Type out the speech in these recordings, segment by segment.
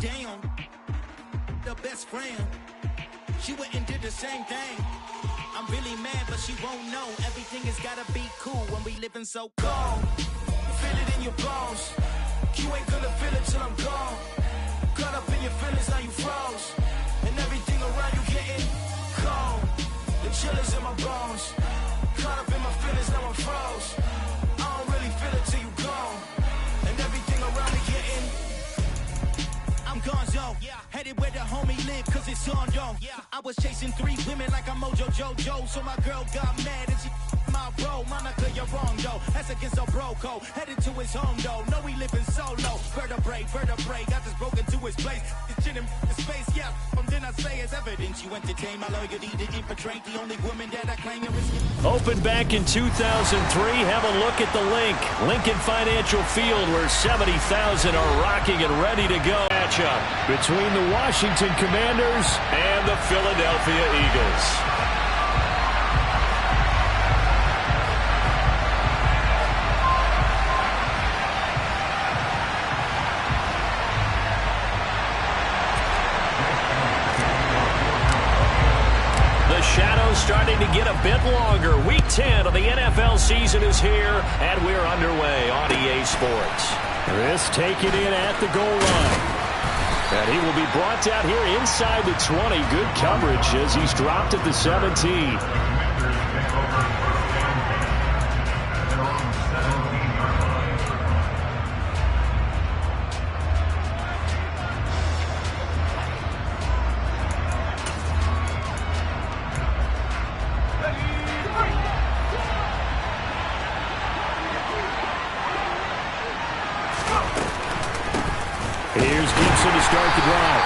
down. The best friend, she went and did the same thing. I'm really mad, but she won't know. Everything has gotta be cool when we living so cold. Feel it in your bones. You ain't gonna feel it till I'm gone. Caught up in your feelings, now you froze. And everything around you getting cold. The chill is in my bones. Caught up in my feelings, now I'm froze. I don't really feel it till you gone. And everything around me getting, I'm gonzo. Headed where the homie live, cause it's on, yo. I was chasing 3 women like I'm Mojo Jojo. So my girl got mad and she my bro. Monica, you're wrong, though. That's against a bro code. Headed to his home, though. No, we living solo. Vertebrae. Got this broken to his place. This chin in his face, yeah. From then I say it's evidence. You entertain my loyalty to infiltrate the only woman that I claim you're Opened back in 2003. Have a look at the link. Lincoln Financial Field, where 70,000 are rocking and ready to go. Matchup between the Washington Commanders and the Philadelphia Eagles. The shadow's starting to get a bit longer. Week 10 of the NFL season is here, and we're underway on EA Sports. Chris taking in at the goal line. And he will be brought down here inside the 20. Good coverage as he's dropped at the 17. Here's Gibson to start the drive.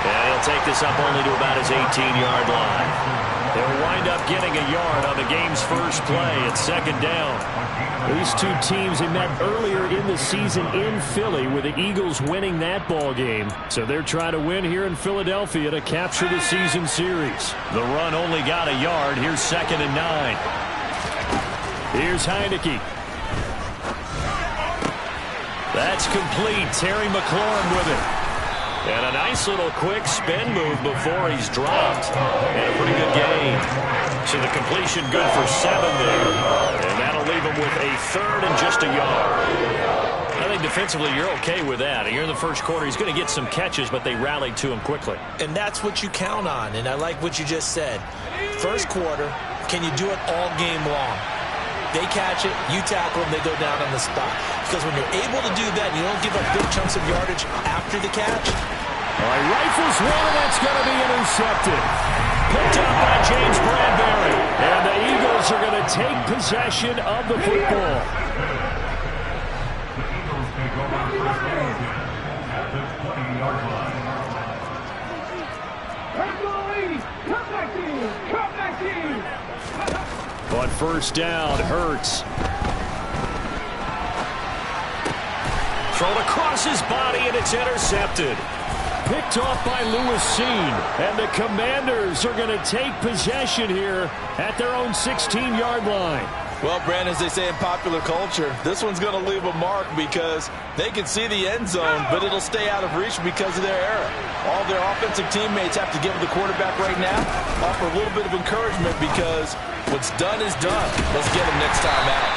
And he'll take this up only to about his 18-yard line. They'll wind up getting a yard on the game's first play at second down. These two teams had met earlier in the season in Philly, with the Eagles winning that ball game. So they're trying to win here in Philadelphia to capture the season series. The run only got a yard. Here's 2nd and 9. Here's Heineke. That's complete. Terry McLaurin with it. And a nice little quick spin move before he's dropped. And a pretty good gain. So the completion good for 7 there. And that'll leave him with a 3rd and just a yard. I think defensively you're okay with that. Here in the first quarter, he's going to get some catches, but they rallied to him quickly. And that's what you count on. And I like what you just said. First quarter, can you do it all game long? They catch it, you tackle them, they go down on the spot. Because when you're able to do that, you don't give up big chunks of yardage after the catch. All right, rifles one, and that's going to be intercepted. Picked up by James Bradbury. And the Eagles are going to take possession of the football. On first down, Hurts. Thrown across his body, and it's intercepted. Picked off by Lewis Seen. And the Commanders are going to take possession here at their own 16-yard line. Well, Brandon, as they say in popular culture, this one's going to leave a mark because they can see the end zone, but it'll stay out of reach because of their error. All their offensive teammates have to give the quarterback right now, offer a little bit of encouragement because what's done is done. Let's get them next time out.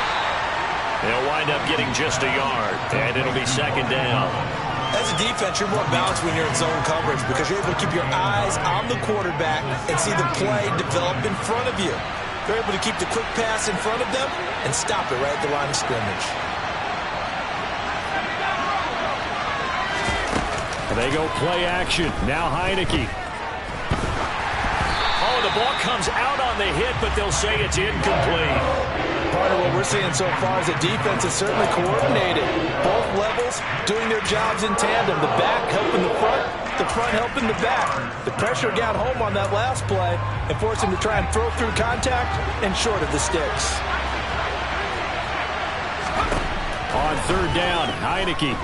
They'll wind up getting just a yard, and it'll be 2nd down. As a defense, you're more balanced when you're in zone coverage because you're able to keep your eyes on the quarterback and see the play develop in front of you. They're able to keep the quick pass in front of them and stop it right at the line of scrimmage. They go play action. Now Heineke. Oh, the ball comes out on the hit, but they'll say it's incomplete. Part of what we're seeing so far is the defense is certainly coordinated. Both levels doing their jobs in tandem. The back helping the front helping the back. The pressure got home on that last play and forced him to try and throw through contact and short of the sticks. On 3rd down, Heineke.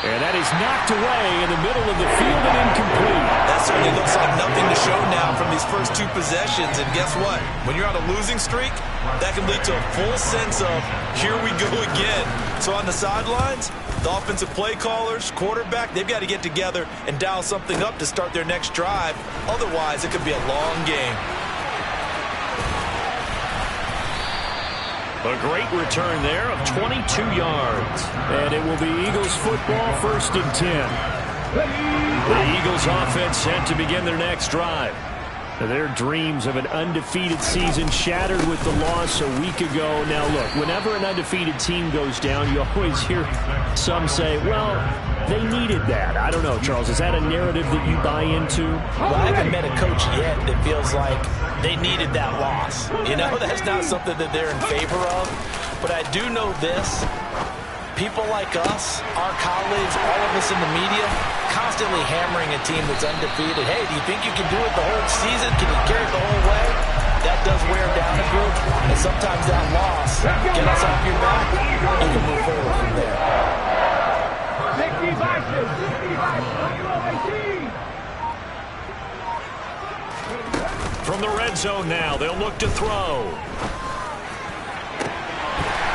And that is knocked away in the middle of the field and incomplete. That certainly looks like nothing to show now from these first 2 possessions, and guess what? When you're on a losing streak, that can lead to a full sense of, here we go again. So on the sidelines, the offensive play callers, quarterback, they've got to get together and dial something up to start their next drive. Otherwise, it could be a long game. A great return there of 22 yards. And it will be Eagles football, 1st and 10. The Eagles offense set to begin their next drive. Their dreams of an undefeated season shattered with the loss a week ago. Now, look, whenever an undefeated team goes down, you always hear some say, well, they needed that. I don't know, Charles. Is that a narrative that you buy into? Well, I haven't met a coach yet that feels like they needed that loss. You know, that's not something that they're in favor of. But I do know this. People like us, our colleagues, all of us in the media, constantly hammering a team that's undefeated. Hey, do you think you can do it the whole season? Can you carry it the whole way? That does wear down a group, and sometimes that loss, get us off your back, you can move forward from there. From the red zone now, they'll look to throw.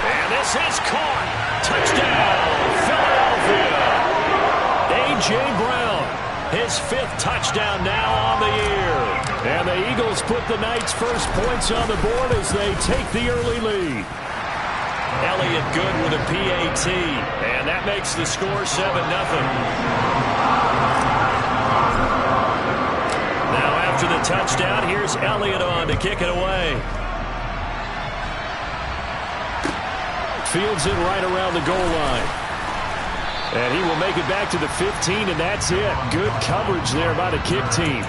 And this is caught. Touchdown, Philadelphia. A.J. Brown, his 5th touchdown now on the year. And the Eagles put the Knights' first points on the board as they take the early lead. Elliott good with a PAT, and that makes the score 7-0. Now after the touchdown, here's Elliott on to kick it away. Fields it right around the goal line. And he will make it back to the 15, and that's it. Good coverage there by the kick team.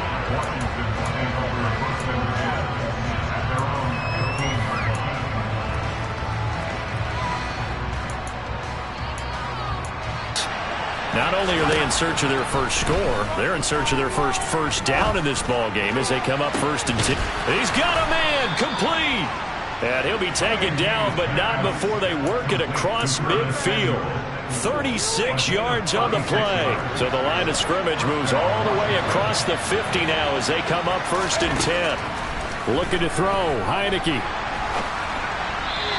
Not only are they in search of their first score, they're in search of their first down in this ball game as they come up 1st and 10. He's got a man, complete. And he'll be taken down, but not before they work it across midfield. 36 yards on the play. So the line of scrimmage moves all the way across the 50 now as they come up 1st and 10. Looking to throw, Heineke.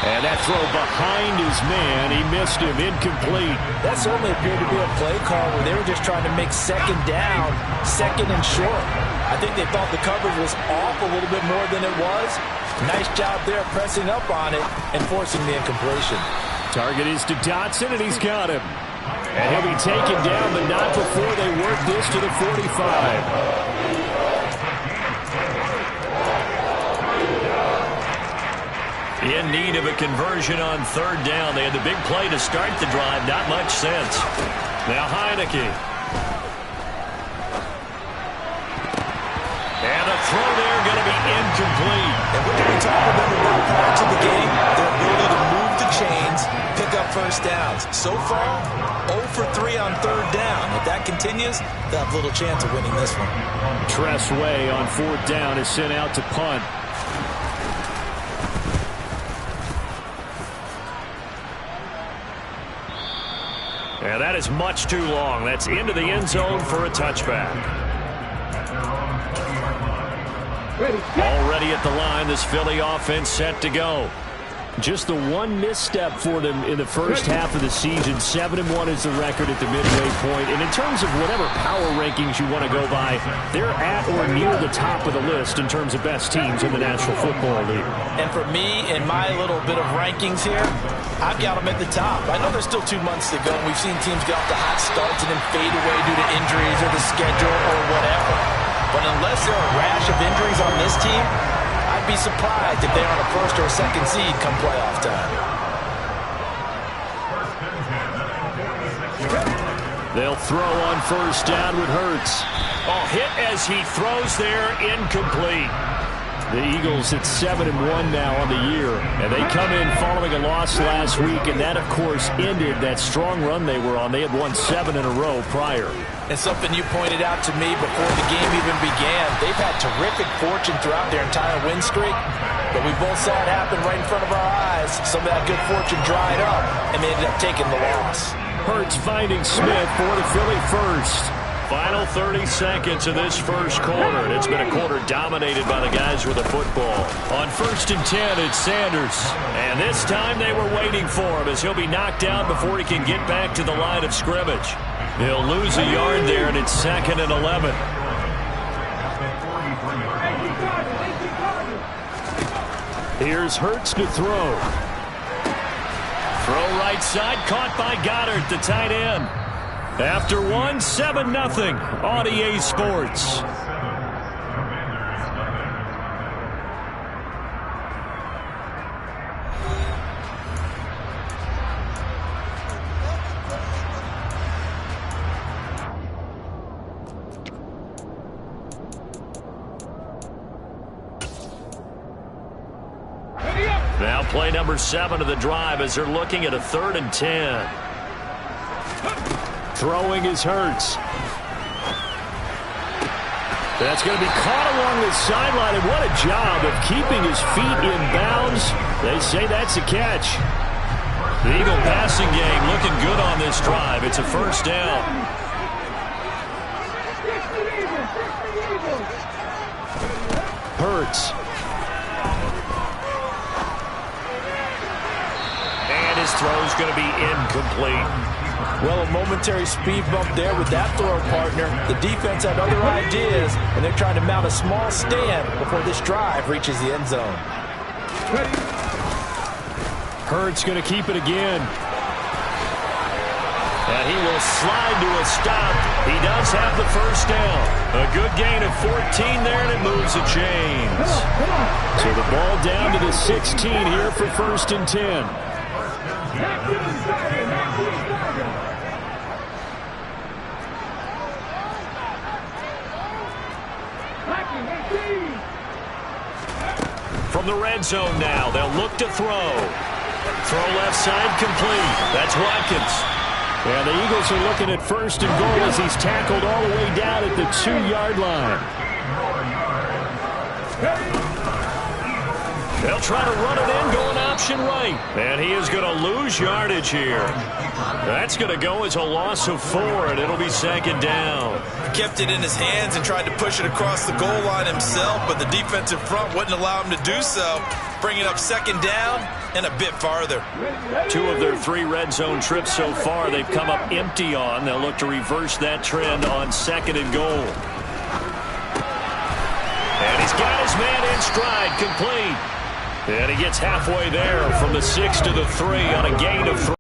And that throw behind his man, he missed him, incomplete. That certainly appeared to be a play call where they were just trying to make 2nd down, 2nd and short. I think they thought the coverage was off a little bit more than it was. Nice job there pressing up on it and forcing the incompletion. Target is to Dotson, and he's got him. And he'll be taken down, but not before they work this to the 45. In need of a conversion on 3rd down. They had the big play to start the drive. Not much sense. Now Heineke. And a throw there going to be incomplete. And what did we talk about prior to the game? Their ability to move the chains, pick up 1st downs. So far, 0 for 3 on 3rd down. If that continues, they'll have little chance of winning this one. Tress Way on 4th down is sent out to punt. And that is much too long. That's into the end zone for a touchback. Already at the line, this Philly offense set to go. Just the one misstep for them in the first half of the season. 7-1 is the record at the midway point. And in terms of whatever power rankings you want to go by, they're at or near the top of the list in terms of best teams in the National Football League. And for me, in my little bit of rankings here, I've got them at the top. I know there's still 2 months to go, and we've seen teams get off to hot starts and then fade away due to injuries or the schedule or whatever. But unless there are a rash of injuries on this team, I'd be surprised if they're on a 1st or a 2nd seed come playoff time. They'll throw on 1st down with Hurts. Oh, hit as he throws there, incomplete. The Eagles at 7-1 now on the year. And they come in following a loss last week, and that, of course, ended that strong run they were on. They had won 7 in a row prior. And something you pointed out to me before the game even began, they've had terrific fortune throughout their entire win streak, but we both saw it happen right in front of our eyes. Some of that good fortune dried up, and they ended up taking the loss. Hurts finding Smith for the Philly 1st. Final 30 seconds of this first quarter, and it's been a quarter dominated by the guys with the football. On 1st and 10, it's Sanders. And this time they were waiting for him as he'll be knocked down before he can get back to the line of scrimmage. He'll lose a yard there, and it's 2nd and 11. Here's Hurts to throw. Throw right side, caught by Goddard, the tight end. After one, 7-0 on EA Sports. Now play number 7 of the drive as they're looking at a 3rd and 10. Throwing is Hurts. That's going to be caught along the sideline, and what a job of keeping his feet in bounds. They say that's a catch. The Eagle passing game looking good on this drive. It's a 1st down. Hurts. And his throw's going to be incomplete. Well, a momentary speed bump there with that throw partner. The defense had other ideas, and they're trying to mount a small stand before this drive reaches the end zone. Hurts going to keep it again. And he will slide to a stop. He does have the 1st down. A good gain of 14 there, and it moves the chains. So the ball down to the 16 here for 1st and 10. From the red zone now, they'll look to throw. Throw left side complete. That's Watkins. And the Eagles are looking at 1st and goal as he's tackled all the way down at the 2-yard line. They'll try to run it in, going option right. And he is going to lose yardage here. That's going to go as a loss of 4, and it'll be 2nd down. Kept it in his hands and tried to push it across the goal line himself, but the defensive front wouldn't allow him to do so. Bringing up 2nd down and a bit farther. 2 of their 3 red zone trips so far they've come up empty on. They'll look to reverse that trend on 2nd and goal. And he's got his man in stride, complete. And he gets halfway there from the 6 to the 3 on a gain of 3.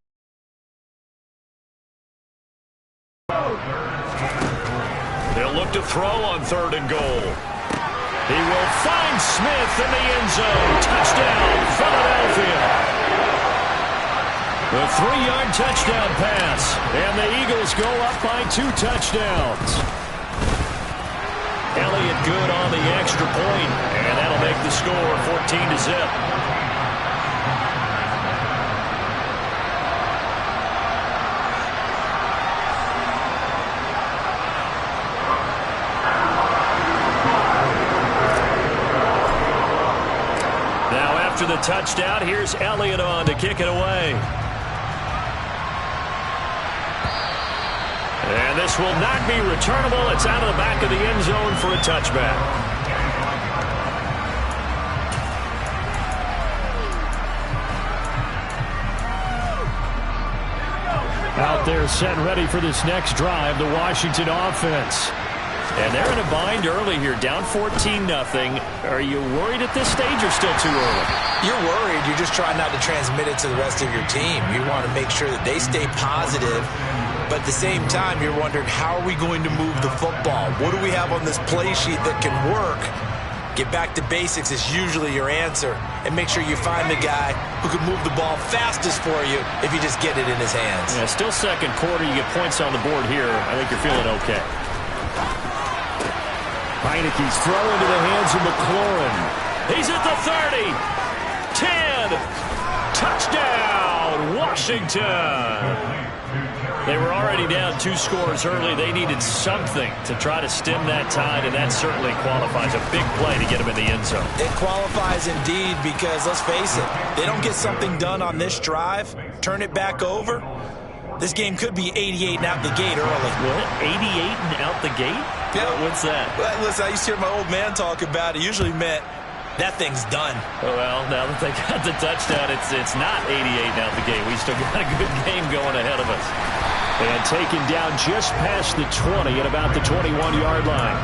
They'll look to throw on 3rd and goal. He will find Smith in the end zone. Touchdown, Philadelphia. The 3-yard touchdown pass. And the Eagles go up by 2 touchdowns. Elliott good on the extra point, and that'll make the score 14-0. Now after the touchdown, here's Elliott on to kick it away. And this will not be returnable. It's out of the back of the end zone for a touchback. Out there set ready for this next drive, the Washington offense. And they're in a bind early here, down 14-0. Are you worried at this stage or still too early? You're worried. You're just trying not to transmit it to the rest of your team. You want to make sure that they stay positive. But at the same time, you're wondering, how are we going to move the football? What do we have on this play sheet that can work? Get back to basics is usually your answer. And make sure you find the guy who can move the ball fastest for you if you just get it in his hands. Yeah, still 2nd quarter. You get points on the board here. I think you're feeling okay. Heineke's throw into the hands of McLaurin. He's at the 30. 10. Touchdown, Washington. They were already down 2 scores early. They needed something to try to stem that tide, and that certainly qualifies. A big play to get them in the end zone. It qualifies indeed because, let's face it, they don't get something done on this drive, turn it back over, This game could be 88 and out the gate early. What? 88 and out the gate? Yeah. What's that? Well, listen, I used to hear my old man talk about it. Usually meant that thing's done. Well, now that they got the touchdown, it's not 88 and out the gate. We still got a good game going ahead of us. And taken down just past the 20 at about the 21-yard line.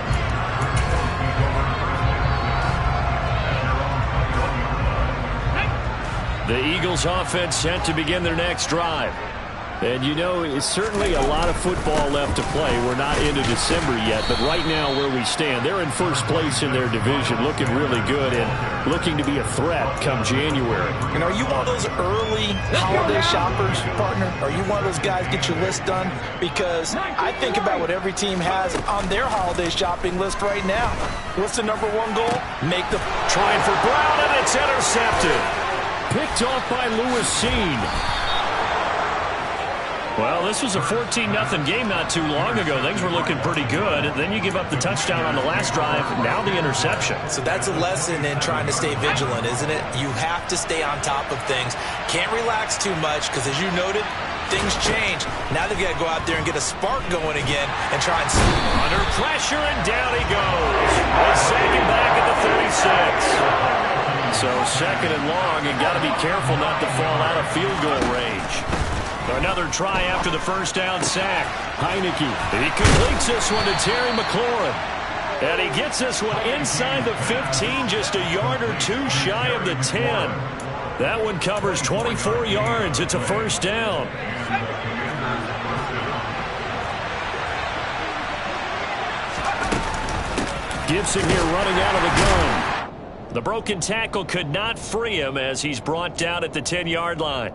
The Eagles offense set to begin their next drive. And you know, it's certainly a lot of football left to play. We're not into December yet, but right now where we stand, they're in first place in their division, looking really good and looking to be a threat come January. And are you one of those early holiday shoppers, partner? Are you one of those guys get your list done? Because I think about what every team has on their holiday shopping list right now. What's the #1 goal? Make the trying for Brown, and it's intercepted. Picked off by Lewis Seen. Well, this was a 14-0 game not too long ago. Things were looking pretty good. Then you give up the touchdown on the last drive. Now the interception. So that's a lesson in trying to stay vigilant, isn't it? You have to stay on top of things. Can't relax too much because, as you noted, things change. Now they've got to go out there and get a spark going again and try and... Under pressure, and down he goes. A second back at the 36. So second and long, and got to be careful not to fall out of field goal range. Another try after the first down sack. Heineke. He completes this one to Terry McLaurin. And he gets this one inside the 15, just a yard or two shy of the 10. That one covers 24 yards. It's a first down. Gibson here running out of the gun. The broken tackle could not free him as he's brought down at the 10-yard line.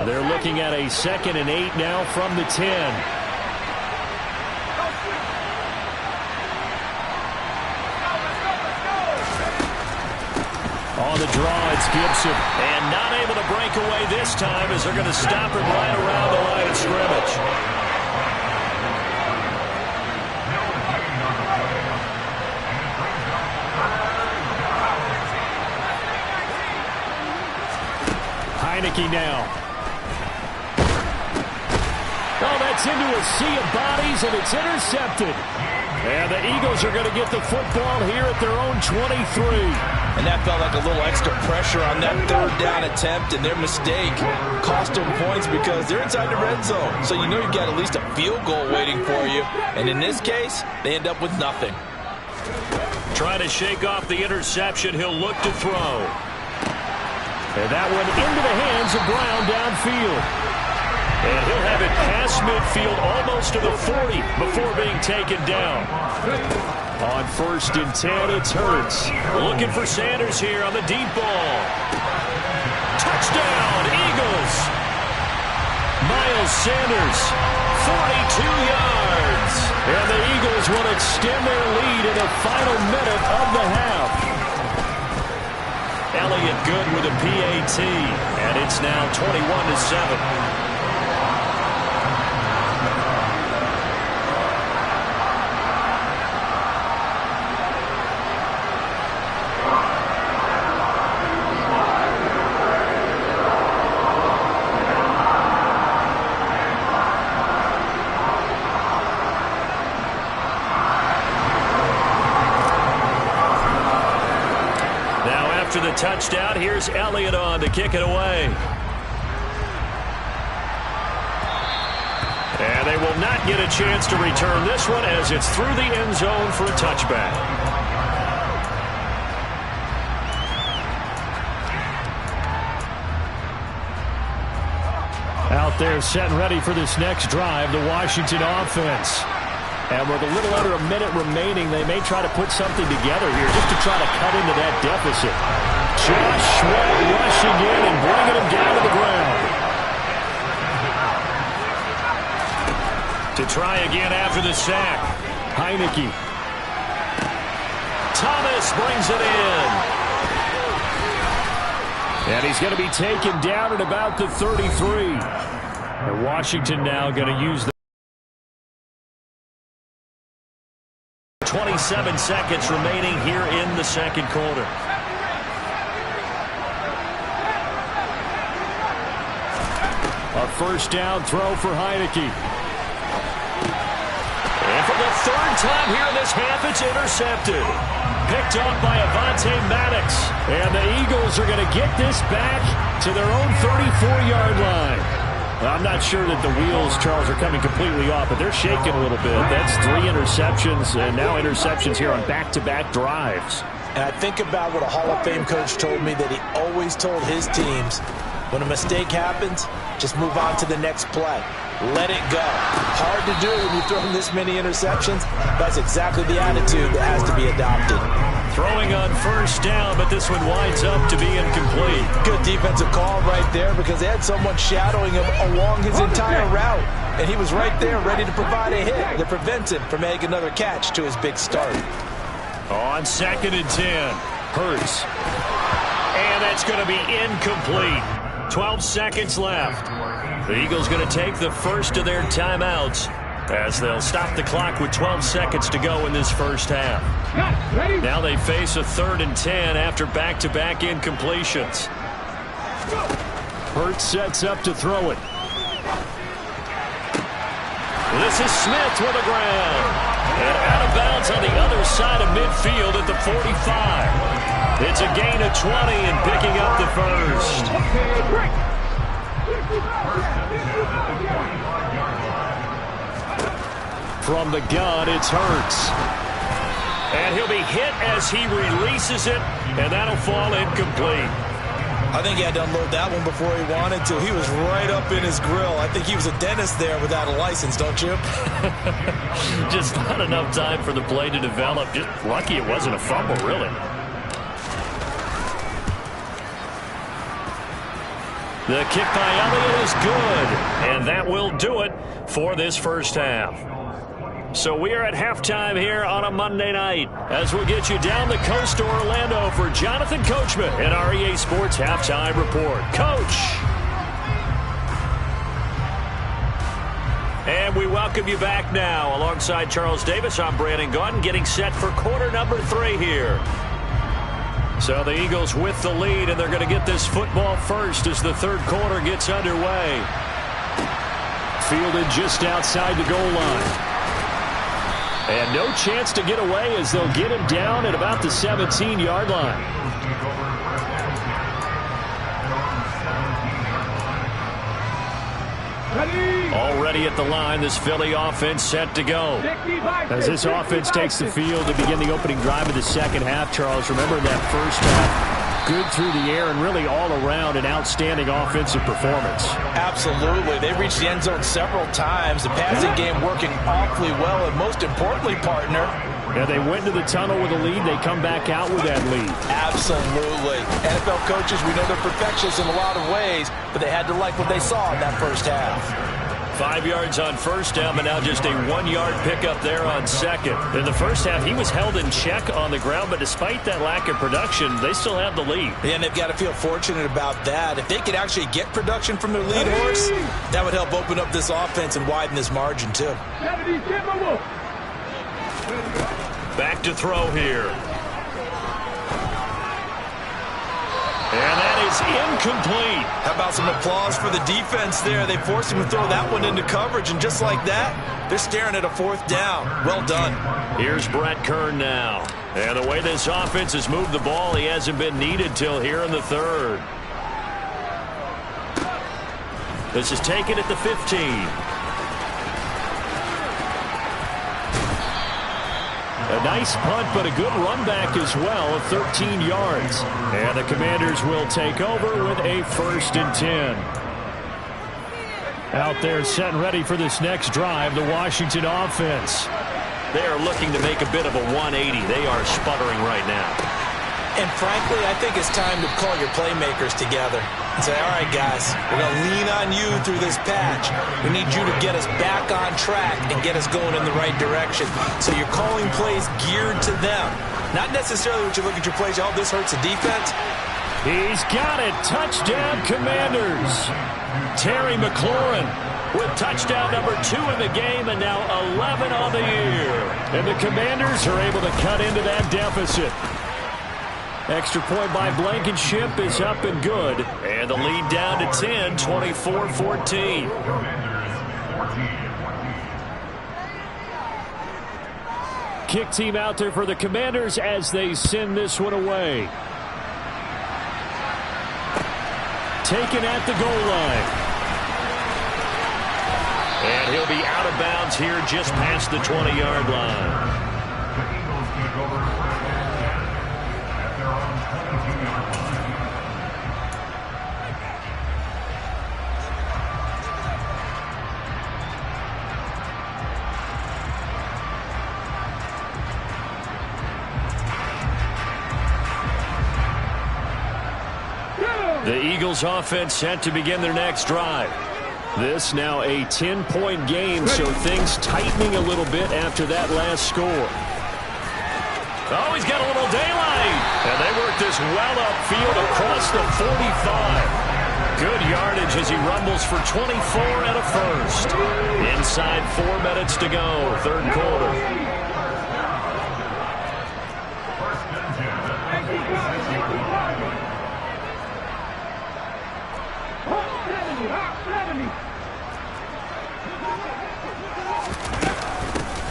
They're looking at a 2nd and 8 now from the 10. On the draw, it's Gibson. And not able to break away this time as they're going to stop him right around the line of scrimmage. Heineke now. Oh, that's into a sea of bodies, and it's intercepted. And the Eagles are going to get the football here at their own 23. And that felt like a little extra pressure on that third down attempt, and their mistake cost them points because they're inside the red zone. So you know you've got at least a field goal waiting for you. And in this case, they end up with nothing. Trying to shake off the interception. He'll look to throw. And that one into the hands of Brown downfield. And he'll have it past midfield almost to the 40 before being taken down. On 1st and 10, it's Hurts. Looking for Sanders here on the deep ball. Touchdown, Eagles. Miles Sanders, 42 yards. And the Eagles will extend their lead in the final minute of the half. Elliott good with a PAT. And it's now 21-7. After the touchdown, here's Elliott on to kick it away. And they will not get a chance to return this one as it's through the end zone for a touchback. Out there set and ready for this next drive, the Washington offense. And with a little under a minute remaining, they may try to put something together here just to try to cut into that deficit. Josh Sweat rushing in and bringing him down to the ground. To try again after the sack. Heineke. Thomas brings it in. And he's going to be taken down at about the 33. And Washington now going to use the 26 7 seconds remaining here in the second quarter. A first down throw for Heineke. And for the third time here in this half, it's intercepted. Picked off by Avonte Maddox. And the Eagles are going to get this back to their own 34-yard line. I'm not sure that the wheels, Charles, are coming completely off, but they're shaking a little bit. That's 3 interceptions, and now interceptions here on back-to-back drives. And I think about what a Hall of Fame coach told me that he always told his teams, when a mistake happens, just move on to the next play. Let it go. Hard to do when you throw this many interceptions. That's exactly the attitude that has to be adopted. Throwing on first down, but this one winds up to be incomplete. Good defensive call right there because they had someone shadowing him along his entire route. And he was right there ready to provide a hit that prevents him from making another catch to his big start. On 2nd and 10, Hurts. And that's going to be incomplete. 12 seconds left. The Eagles going to take the first of their timeouts as they'll stop the clock with 12 seconds to go in this first half. Now they face a 3rd and 10 after back-to-back incompletions. Hurts sets up to throw it. This is Smith with the ground. And out of bounds on the other side of midfield at the 45. It's a gain of 20 and picking up the first. From the gun, it's Hurts. And he'll be hit as he releases it, and that'll fall incomplete. I think he had to unload that one before he wanted to. He was right up in his grill. I think he was a dentist there without a license, don't you? Just not enough time for the play to develop. Just lucky it wasn't a fumble, really. The kick by Elliott is good, and that will do it for this first half. So we are at halftime here on a Monday night as we get you down the coast to Orlando for Jonathan Coachman and our EA Sports Halftime Report. Coach! And we welcome you back now. Alongside Charles Davis, I'm Brandon Gaudin, getting set for quarter number 3 here. So the Eagles with the lead, and they're going to get this football first as the third quarter gets underway. Fielded just outside the goal line. And no chance to get away as they'll get him down at about the 17-yard line. Already at the line, this Philly offense set to go. As this offense takes the field to begin the opening drive of the second half, Charles, remember that first half, good through the air and really all around an outstanding offensive performance. Absolutely. They reached the end zone several times. The passing game working awfully well, and most importantly, partner, yeah, they went to the tunnel with a lead. They come back out with that lead. Absolutely. NFL coaches, we know they're perfectionists in a lot of ways, but they had to like what they saw in that first half. 5 yards on first down, but now just a 1-yard pickup there on second. In the first half, he was held in check on the ground, but despite that lack of production, they still have the lead. And they've got to feel fortunate about that. If they could actually get production from their lead horse, that would help open up this offense and widen this margin, too. Back to throw here. And that is incomplete. How about some applause for the defense there? They forced him to throw that one into coverage, and just like that, they're staring at a 4th down. Well done. Here's Brett Kern now. And the way this offense has moved the ball, he hasn't been needed till here in the third. This is taken at the 15. A nice punt, but a good run back as well of 13 yards. And the Commanders will take over with a 1st and 10. Out there set and ready for this next drive, the Washington offense. They are looking to make a bit of a 180. They are sputtering right now. And frankly, I think it's time to call your playmakers together and say, all right, guys, we're going to lean on you through this patch. We need you to get us back on track and get us going in the right direction. So you're calling plays geared to them. Not necessarily what you look at your plays, oh, this hurts the defense. He's got it. Touchdown, Commanders. Terry McLaurin with touchdown number 2 in the game and now 11 on the year. And the Commanders are able to cut into that deficit. Extra point by Blankenship is up and good. And the lead down to 10, 24-14. Kick team out there for the Commanders as they send this one away. Taken at the goal line. And he'll be out of bounds here just past the 20-yard line. The Eagles offense set to begin their next drive. This now a 10-point game, so things tightening a little bit after that last score. Oh, he's got a little daylight. And they work this well upfield across the 45. Good yardage as he rumbles for 24 and a first. Inside 4 minutes to go, third quarter.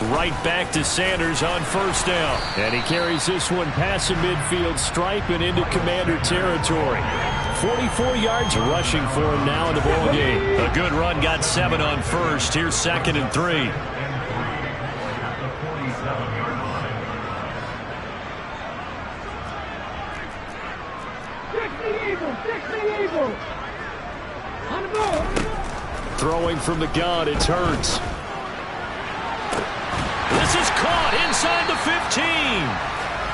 Right back to Sanders on first down. And he carries this one past the midfield stripe and into Commander territory. 44 yards rushing for him now in the ball game. A good run, got 7 on first. Here's 2nd and 3. Throwing from the gun, it's Hurts. This is caught inside the 15.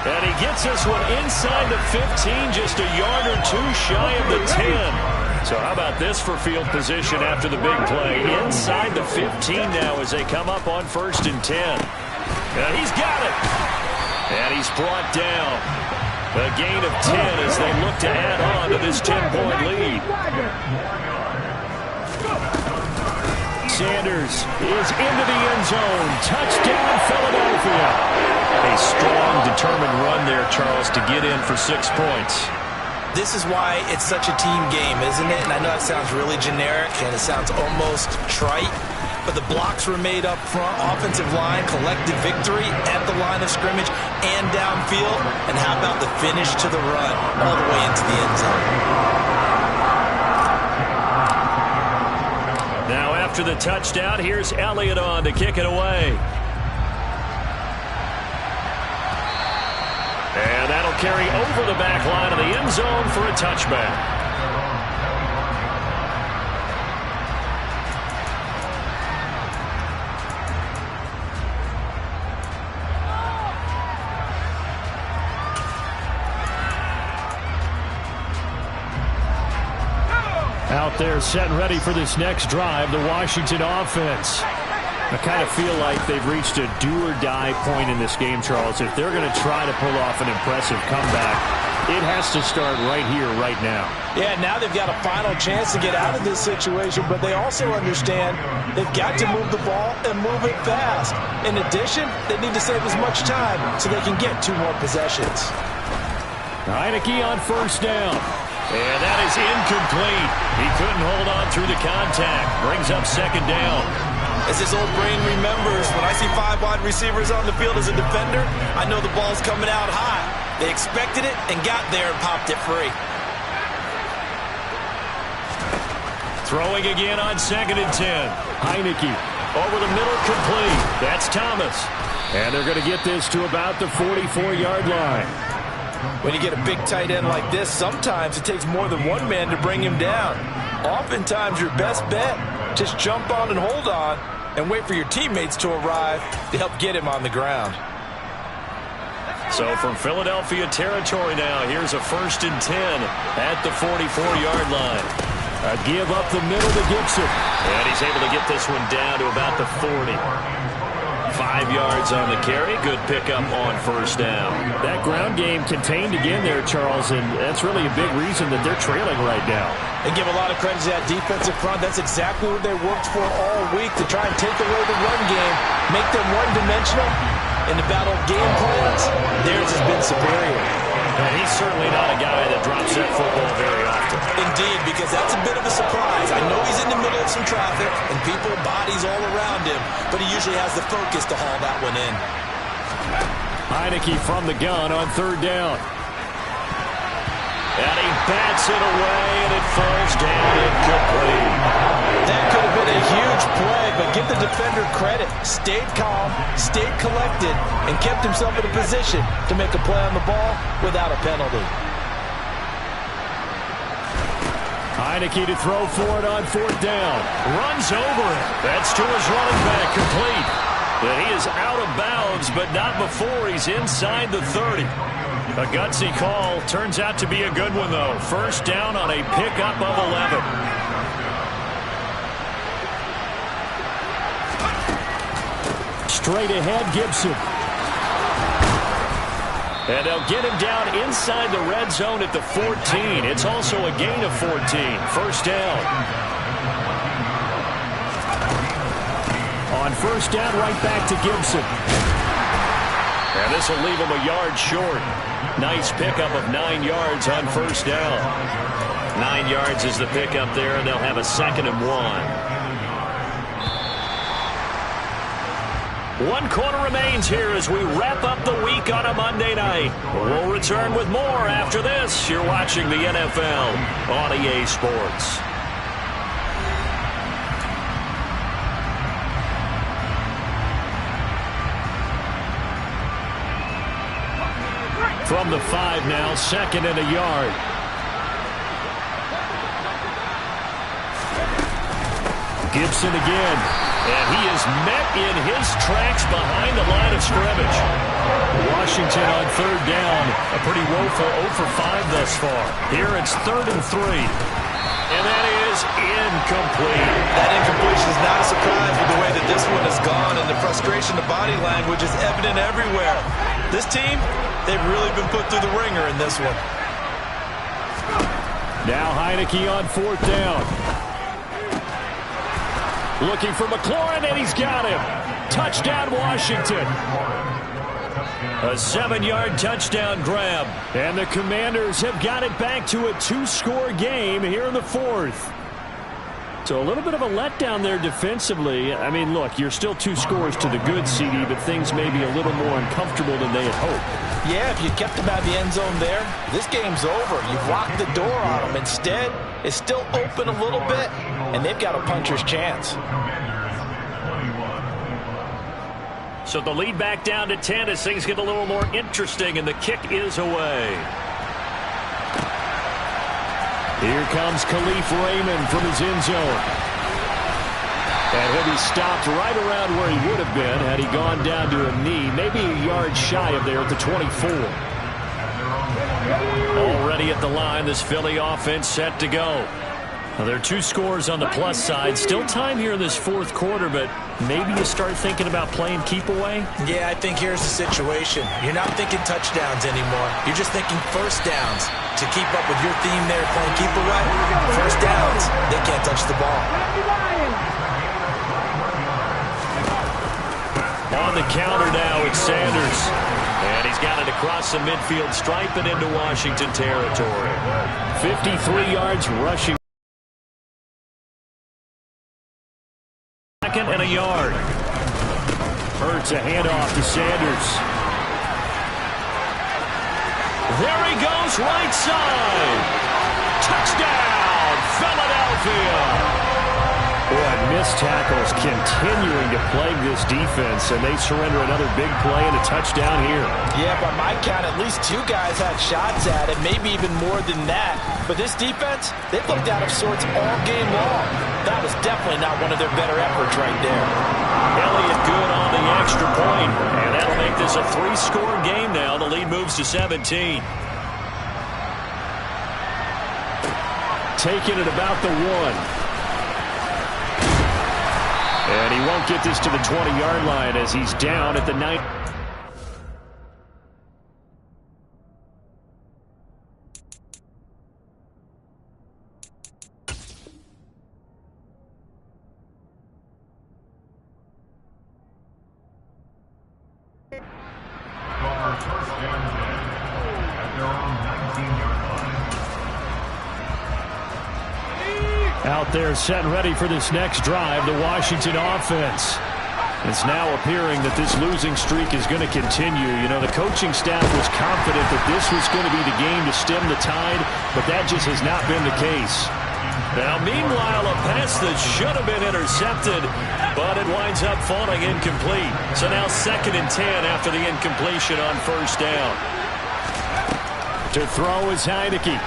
And he gets this one inside the 15, just a yard or 2 shy of the 10. So how about this for field position after the big play? Inside the 15 now as they come up on 1st and 10. And he's got it. And he's brought down. A gain of 10 as they look to add on to this 10-point lead. Sanders is into the end zone. Touchdown, Philadelphia. A strong, determined run there, Charles, to get in for 6 points. This is why it's such a team game, isn't it? And I know it sounds really generic and it sounds almost trite, but the blocks were made up front. Offensive line collected victory at the line of scrimmage and downfield. And how about the finish to the run all the way into the end zone? Now after the touchdown, here's Elliott on to kick it away. And that'll carry over the back line of the end zone for a touchback. Out there set and ready for this next drive, the Washington offense. I kind of feel like they've reached a do-or-die point in this game, Charles. If they're going to try to pull off an impressive comeback, it has to start right here, right now. Yeah, now they've got a final chance to get out of this situation, but they also understand they've got to move the ball and move it fast. In addition, they need to save as much time so they can get 2 more possessions. Heineke on first down. And that is incomplete. He couldn't hold on through the contact. Brings up 2nd down. As his old brain remembers, when I see 5 wide receivers on the field as a defender, I know the ball's coming out high. They expected it and got there and popped it free. Throwing again on 2nd and 10. Heineke over the middle, complete. That's Thomas. And they're going to get this to about the 44-yard line. When you get a big tight end like this, sometimes it takes more than one man to bring him down. Oftentimes, your best bet, just jump on and hold on and wait for your teammates to arrive to help get him on the ground. So from Philadelphia territory now, here's a 1st and 10 at the 44-yard line. A give up the middle to Gibson. And he's able to get this one down to about the 40. 5 yards on the carry. Good pickup on first down. That ground game contained again there, Charles, and that's really a big reason that they're trailing right now. They give a lot of credit to that defensive front. That's exactly what they worked for all week, to try and take away the run game, make them one-dimensional. In the battle of game plans, theirs has been superior. And he's certainly not a guy that drops that football very often. Indeed, because that's a bit of a surprise. I know he's in the middle of some traffic and people, bodies all around him, but he usually has the focus to haul that one in. Heineke from the gun on third down. And he bats it away, and it falls down incomplete. That could have been a huge play, but give the defender credit. Stayed calm, stayed collected, and kept himself in a position to make a play on the ball without a penalty. Heineke to throw for it on fourth down. Runs over it. That's to his running back, complete. And he is out of bounds, but not before he's inside the 30. A gutsy call. Turns out to be a good one, though. First down on a pickup of 11. Straight ahead, Gibson. And they'll get him down inside the red zone at the 14. It's also a gain of 14. First down. On first down, right back to Gibson. And this will leave him a yard short. Nice pickup of 9 yards on first down. 9 yards is the pickup there, and they'll have a 2nd and 1. 1 quarter remains here as we wrap up the week on a Monday night. We'll return with more after this. You're watching the NFL on EA Sports. From the 5 now, 2nd and a yard. Gibson again. And he is met in his tracks behind the line of scrimmage. Washington on third down. A pretty woeful 0 for 5 thus far. Here it's 3rd and 3. And that is incomplete. That incompletion is not a surprise with the way that this one has gone, and the frustration, the body language is evident everywhere. This team, they've really been put through the ringer in this one. Now Heineke on fourth down. Looking for McLaurin, and he's got him. Touchdown, Washington. A 7-yard touchdown grab. And the Commanders have got it back to a 2-score game here in the 4th. So a little bit of a letdown there defensively. I mean, look, you're still 2 scores to the good, CD, but things may be a little more uncomfortable than they had hoped. Yeah, if you kept them out of the end zone there, this game's over. You've locked the door on them. Instead, it's still open a little bit, and they've got a puncher's chance. So the lead back down to 10 as things get a little more interesting, and the kick is away. Here comes Khalif Raymond from his end zone. And he'll be stopped right around where he would have been had he gone down to a knee, maybe a yard shy of there at the 24. Already at the line, this Philly offense set to go. Now, there are 2 scores on the plus side. Still time here in this 4th quarter, but maybe you start thinking about playing keep away? Yeah, I think here's the situation. You're not thinking touchdowns anymore. You're just thinking first downs. To keep up with your theme there, playing keep away, first downs, they can't touch the ball. On the counter now, it's Sanders. And he's got it across the midfield stripe and into Washington territory. 53 yards rushing. 2nd and a yard. Hurts a handoff to Sanders. There he goes, right side. Touchdown, Philadelphia. Boy, missed tackles continuing to plague this defense, and they surrender another big play and a touchdown here. Yeah, by my count, at least 2 guys had shots at it, maybe even more than that. But this defense, they've looked out of sorts all game long. That was definitely not one of their better efforts right there. Elliott good on the extra point, and that'll make this a 3-score game now. The lead moves to 17. Taking it about the 1. And he won't won't get this to the 20-yard line as he's down at the 9. Out there set and ready for this next drive, the Washington offense. It's now appearing that this losing streak is going to continue. You know, the coaching staff was confident that this was going to be the game to stem the tide, but that just has not been the case. Now, meanwhile, a pass that should have been intercepted, but it winds up falling incomplete. So now 2nd and 10 after the incompletion on 1st down. To throw is Heineke.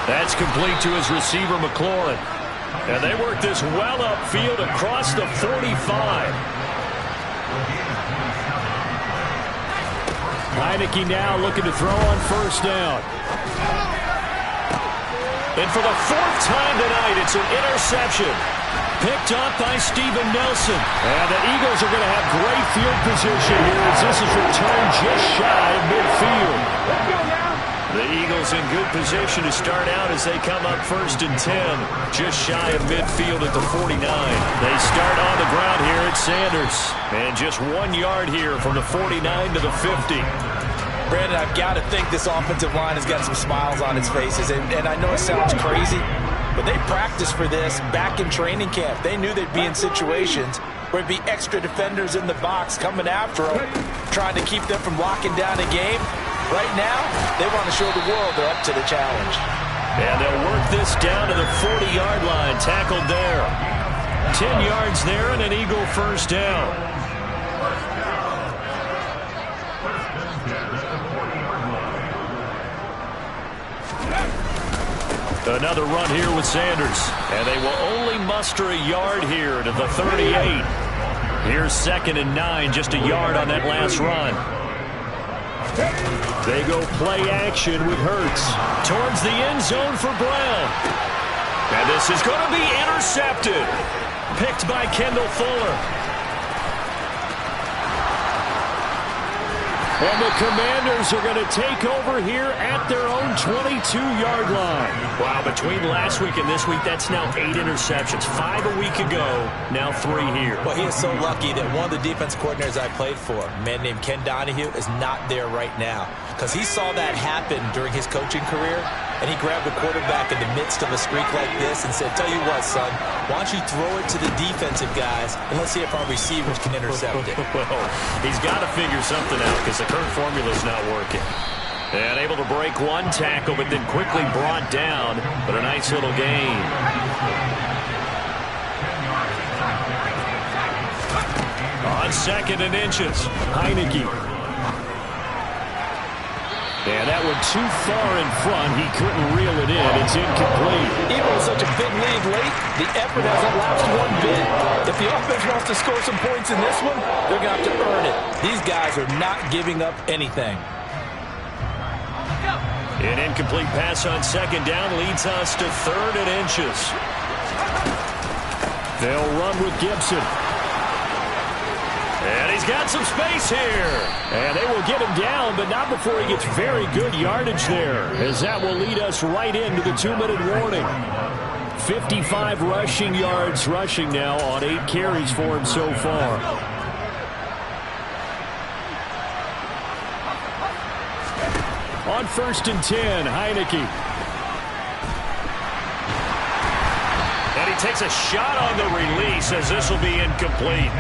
That's complete to his receiver, McLaurin. And they work this well upfield across the 45. Heineke now looking to throw on 1st down. And for the 4th time tonight, it's an interception. Picked up by Steven Nelson. And the Eagles are going to have great field position here as this is returned just shy of midfield. The Eagles in good position to start out as they come up 1st and 10. Just shy of midfield at the 49. They start on the ground here at Sanders. And just 1 yard here from the 49 to the 50. Brandon, I've got to think this offensive line has got some smiles on its faces. And I know it sounds crazy, but they practiced for this back in training camp. They knew they'd be in situations where it'd be extra defenders in the box coming after them, trying to keep them from locking down a game. Right now, they want to show the world they're up to the challenge. And they'll work this down to the 40-yard line, tackled there. 10 yards there and an Eagle 1st down. Another run here with Sanders. And they will only muster a yard here to the 38. Here's 2nd and 9, just a yard on that last run. They go play action with Hurts. Towards the end zone for Brown. And this is going to be intercepted. Picked by Kendall Fuller. And the Commanders are going to take over here at their own 22-yard line. Wow, between last week and this week, that's now 8 interceptions. 5 a week ago, now 3 here. Well, he is so lucky that one of the defense coordinators I played for, a man named Ken Donahue, is not there right now. Because he saw that happen during his coaching career, and he grabbed the quarterback in the midst of a streak like this and said, tell you what, son, why don't you throw it to the defensive guys, and let's see if our receivers can intercept it. Well, he's got to figure something out because the current formula's not working. And able to break one tackle, but then quickly brought down. But a nice little gain. On 2nd and inches, Heineke. And that one too far in front. He couldn't reel it in. It's incomplete. Even with such a big lead late, the effort hasn't lapsed one bit. If the offense wants to score some points in this one, they're going to have to earn it. These guys are not giving up anything. An incomplete pass on 2nd down leads us to 3rd and inches. They'll run with Gibson. And he's got some space here. And they will get him down, but not before he gets very good yardage there, as that will lead us right into the 2-minute warning. 55 rushing yards rushing now on 8 carries for him so far. On 1st and 10, Heineke. And he takes a shot on the release as this will be incomplete.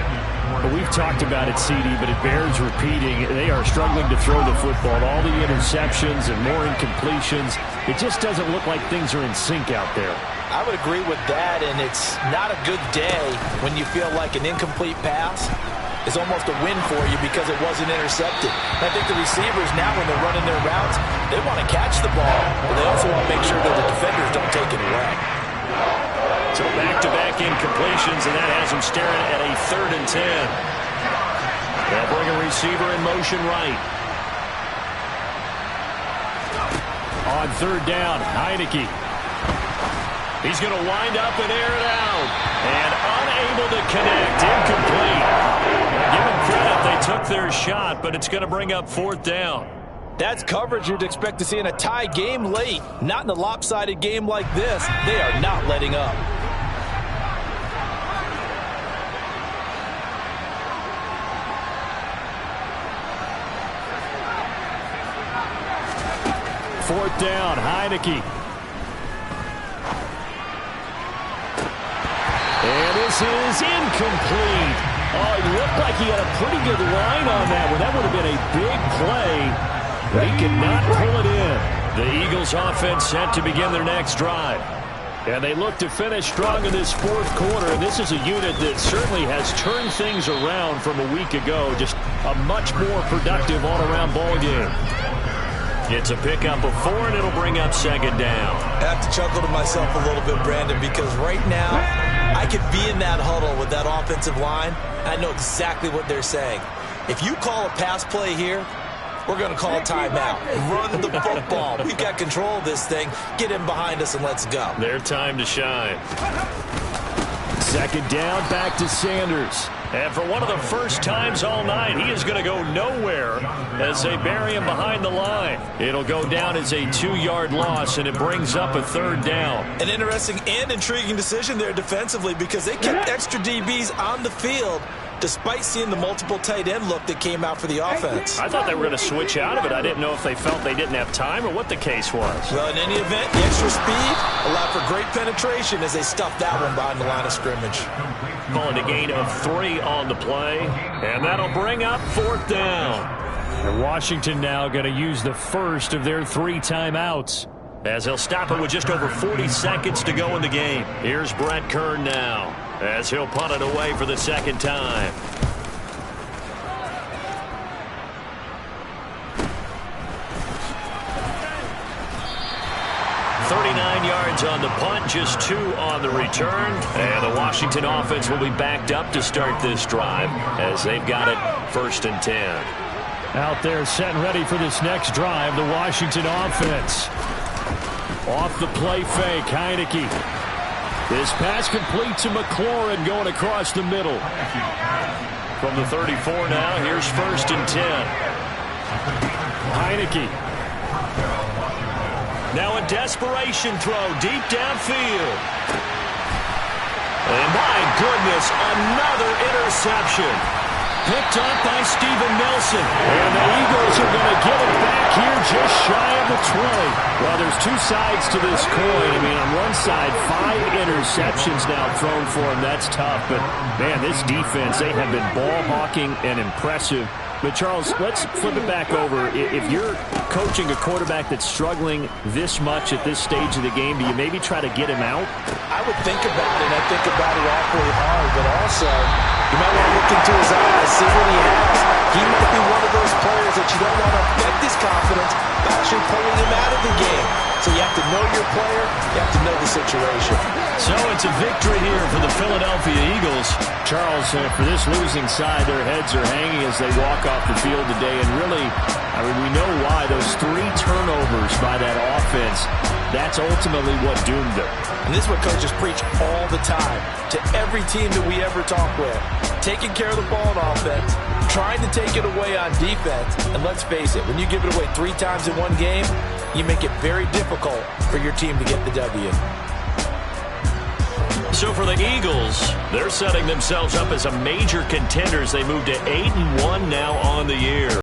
Well, we've talked about it, CD, but it bears repeating. They are struggling to throw the football. All the interceptions and more incompletions. It just doesn't look like things are in sync out there. I would agree with that, and it's not a good day when you feel like an incomplete pass is almost a win for you because it wasn't intercepted. I think the receivers now, when they're running their routes, they want to catch the ball, but they also want to make sure that the defenders don't take it away. So back-to-back incompletions, and that has them staring at a 3rd and 10. They'll bring a receiver in motion right. On 3rd down, Heineke. He's going to wind up and air it out. And unable to connect. Incomplete. Give them credit. They took their shot, but it's going to bring up 4th down. That's coverage you'd expect to see in a tie game late. Not in a lopsided game like this. They are not letting up. Fourth down, Heineke. And this is incomplete. Oh, it looked like he had a pretty good line on that one. That would have been a big play, but he could not pull it in. The Eagles offense set to begin their next drive. And they look to finish strong in this 4th quarter. And this is a unit that certainly has turned things around from a week ago. Just a much more productive all-around ball game. It's a pickup of 4, and it'll bring up 2nd down. I have to chuckle to myself a little bit, Brandon, because right now I could be in that huddle with that offensive line. I know exactly what they're saying. If you call a pass play here, we're going to call a timeout. Run the football. We've got control of this thing. Get in behind us and let's go. Their time to shine. 2nd down, back to Sanders. And for one of the first times all night, he is going to go nowhere as they bury him behind the line. It'll go down as a 2-yard loss, and it brings up a 3rd down. An interesting and intriguing decision there defensively because they kept extra DBs on the field despite seeing the multiple tight end look that came out for the offense. I thought they were going to switch out of it. I didn't know if they felt they didn't have time or what the case was. Well, in any event, the extra speed allowed for great penetration as they stuffed that one behind the line of scrimmage. Calling a gain of 3 on the play, and that'll bring up 4th down. And Washington now going to use the first of their 3 timeouts, as he'll stop it with just over 40 seconds to go in the game. Here's Brett Kern now, as he'll punt it away for the 2nd time. On the punt, just 2 on the return. And the Washington offense will be backed up to start this drive as they've got it 1st and 10. Out there set and ready for this next drive, the Washington offense. Off the play fake, Heineke. This pass complete to McLaurin going across the middle. From the 34 now, here's 1st and 10. Heineke. Now a desperation throw deep downfield. And my goodness, another interception. Picked up by Steven Nelson. And the Eagles are going to get it back here just shy of the 20. Well, there's 2 sides to this coin. I mean, on one side, 5 interceptions now thrown for him. That's tough. But, man, this defense, they have been ball hawking and impressive. But, Charles, let's flip it back over. If you're coaching a quarterback that's struggling this much at this stage of the game, do you maybe try to get him out? I would think about it, and I think about it awfully hard. But also, you might want to look into his eyes, see what he has. He might be one of those players that you don't want to affect his confidence by actually pulling him out of the game. So you have to know your player. You have to know the situation. So it's a victory here for the Philadelphia Eagles. Charles, for this losing side, their heads are hanging as they walk off the field today. And really, I mean, we know why. Those 3 turnovers by that offense, that's ultimately what doomed them. And this is what coaches preach all the time to every team that we ever talk with. Taking care of the ball on offense, trying to take it away on defense. And let's face it, when you give it away 3 times in one game, you make it very difficult for your team to get the W. So for the Eagles, they're setting themselves up as a major contender as they move to 8-1 now on the year.